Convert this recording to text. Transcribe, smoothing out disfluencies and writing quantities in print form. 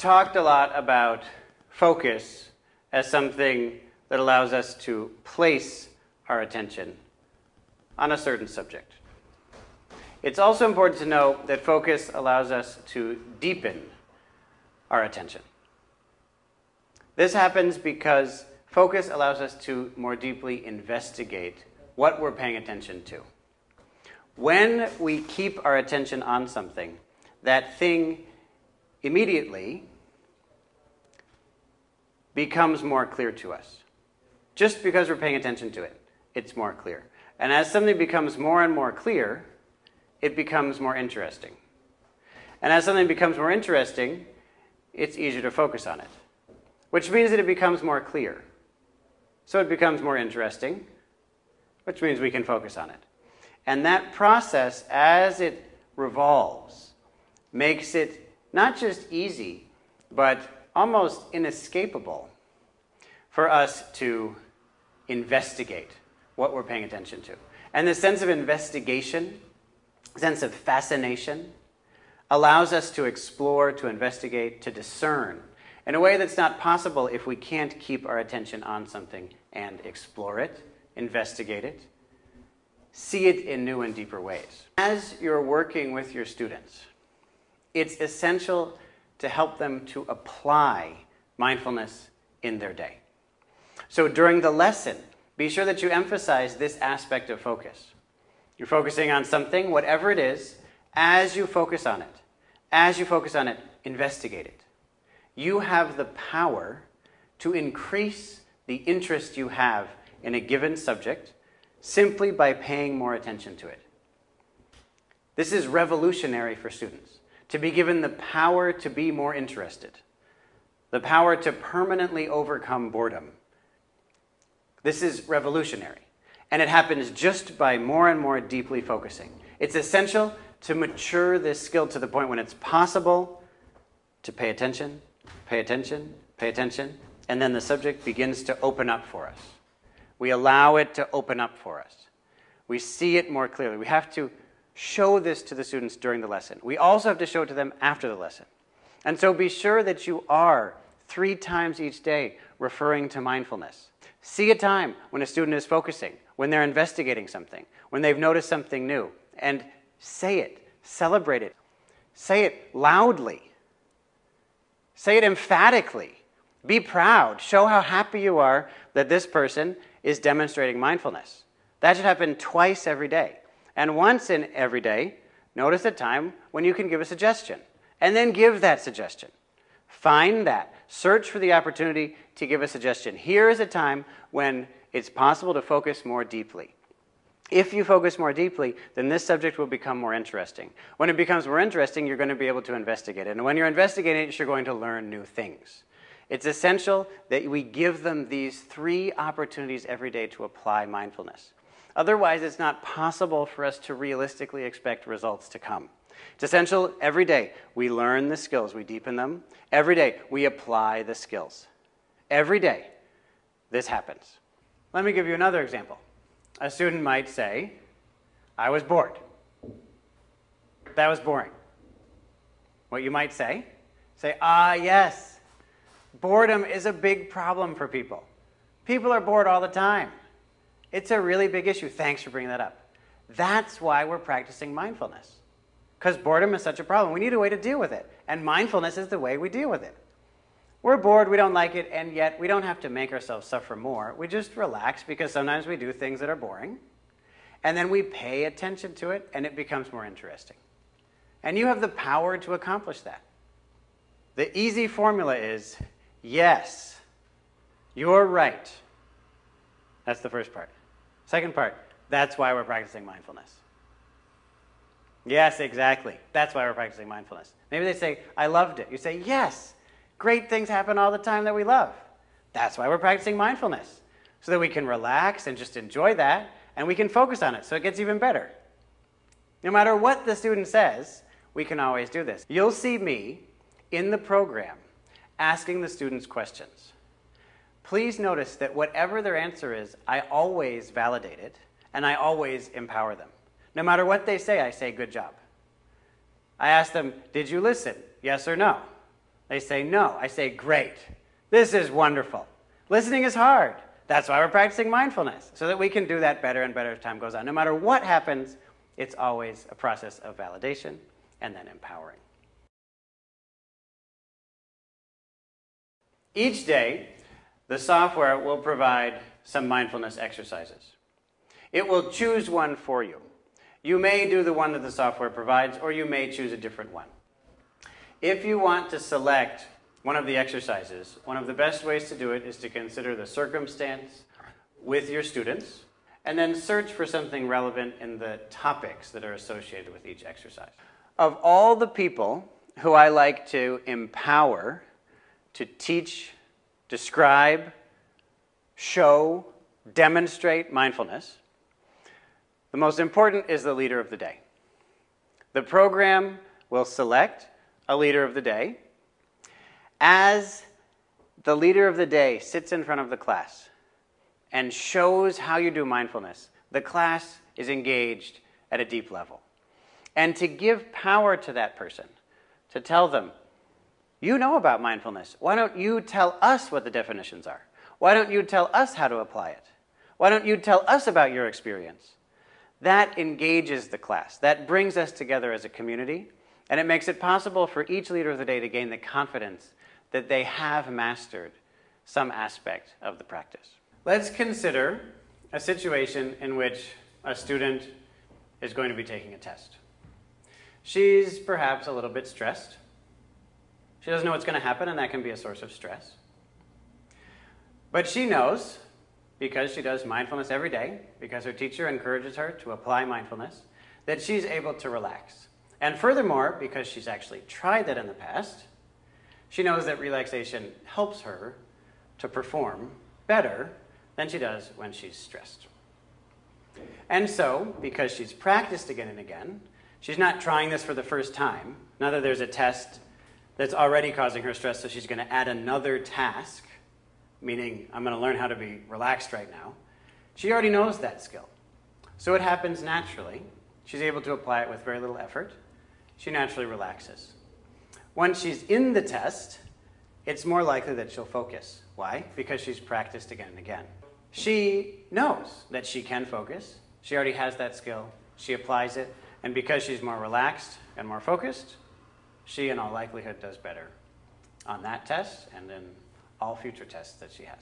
talked a lot about focus as something that allows us to place our attention on a certain subject. It's also important to know that focus allows us to deepen our attention. This happens because focus allows us to more deeply investigate what we're paying attention to. When we keep our attention on something, that thing immediately becomes more clear to us. Just because we're paying attention to it, it's more clear. And as something becomes more and more clear, it becomes more interesting. And as something becomes more interesting, it's easier to focus on it, which means that it becomes more clear. So it becomes more interesting, which means we can focus on it. And that process, as it revolves, makes it not just easy, but almost inescapable for us to investigate what we're paying attention to. And the sense of investigation, sense of fascination, allows us to explore, to investigate, to discern in a way that's not possible if we can't keep our attention on something and explore it, investigate it, see it in new and deeper ways. As you're working with your students, it's essential to help them to apply mindfulness in their day. So during the lesson, be sure that you emphasize this aspect of focus. You're focusing on something, whatever it is, as you focus on it, investigate it. You have the power to increase the interest you have in a given subject simply by paying more attention to it. This is revolutionary for students, to be given the power to be more interested, the power to permanently overcome boredom. This is revolutionary, and it happens just by more and more deeply focusing. It's essential to mature this skill to the point when it's possible to pay attention, and then the subject begins to open up for us. We allow it to open up for us. We see it more clearly. We have to show this to the students during the lesson. We also have to show it to them after the lesson. And so be sure that you are 3 times each day referring to mindfulness. See a time when a student is focusing, when they're investigating something, when they've noticed something new, and say it, celebrate it. Say it loudly. Say it emphatically. Be proud. Show how happy you are that this person is demonstrating mindfulness. That should happen twice every day. And once in every day, notice a time when you can give a suggestion. And then give that suggestion. Find that. Search for the opportunity to give a suggestion. Here is a time when it's possible to focus more deeply. If you focus more deeply, then this subject will become more interesting. When it becomes more interesting, you're going to be able to investigate it. And when you're investigating it, you're going to learn new things. It's essential that we give them these 3 opportunities every day to apply mindfulness. Otherwise, it's not possible for us to realistically expect results to come. It's essential every day we learn the skills, we deepen them. Every day we apply the skills. Every day this happens. Let me give you another example. A student might say, I was bored. That was boring. What you might say, yes. Boredom is a big problem for people. People are bored all the time. It's a really big issue. Thanks for bringing that up. That's why we're practicing mindfulness. Because boredom is such a problem. We need a way to deal with it. And mindfulness is the way we deal with it. We're bored, we don't like it, and yet we don't have to make ourselves suffer more. We just relax because sometimes we do things that are boring. And then we pay attention to it, and it becomes more interesting. And you have the power to accomplish that. The easy formula is, yes, you're right. That's the first part. Second part, that's why we're practicing mindfulness. Yes, exactly. That's why we're practicing mindfulness. Maybe they say, I loved it. You say, yes, great things happen all the time that we love. That's why we're practicing mindfulness. So that we can relax and just enjoy that, and we can focus on it so it gets even better. No matter what the student says, we can always do this. You'll see me in the program asking the students questions. Please notice that whatever their answer is, I always validate it, and I always empower them. No matter what they say, I say, good job. I ask them, did you listen? Yes or no? They say no. I say, great. This is wonderful. Listening is hard. That's why we're practicing mindfulness, so that we can do that better and better as time goes on. No matter what happens, it's always a process of validation and then empowering. Each day, the software will provide some mindfulness exercises. It will choose one for you. You may do the one that the software provides, or you may choose a different one. If you want to select one of the exercises, one of the best ways to do it is to consider the circumstance with your students, and then search for something relevant in the topics that are associated with each exercise. Of all the people who I like to empower to teach, describe, show, demonstrate mindfulness, the most important is the leader of the day. The program will select a leader of the day. As the leader of the day sits in front of the class and shows how you do mindfulness, the class is engaged at a deep level. And to give power to that person, to tell them, you know about mindfulness. Why don't you tell us what the definitions are? Why don't you tell us how to apply it? Why don't you tell us about your experience? That engages the class. That brings us together as a community, and it makes it possible for each leader of the day to gain the confidence that they have mastered some aspect of the practice. Let's consider a situation in which a student is going to be taking a test. She's perhaps a little bit stressed. She doesn't know what's going to happen, and that can be a source of stress. But she knows, because she does mindfulness every day, because her teacher encourages her to apply mindfulness, that she's able to relax. And furthermore, because she's actually tried that in the past, she knows that relaxation helps her to perform better than she does when she's stressed. And so, because she's practiced again and again, she's not trying this for the first time. Now that there's a test that's already causing her stress, so she's going to add another task, meaning I'm going to learn how to be relaxed right now. She already knows that skill. So it happens naturally. She's able to apply it with very little effort. She naturally relaxes. Once she's in the test, it's more likely that she'll focus. Why? Because she's practiced again and again. She knows that she can focus. She already has that skill. She applies it. And because she's more relaxed and more focused, she in all likelihood does better on that test and in all future tests that she has.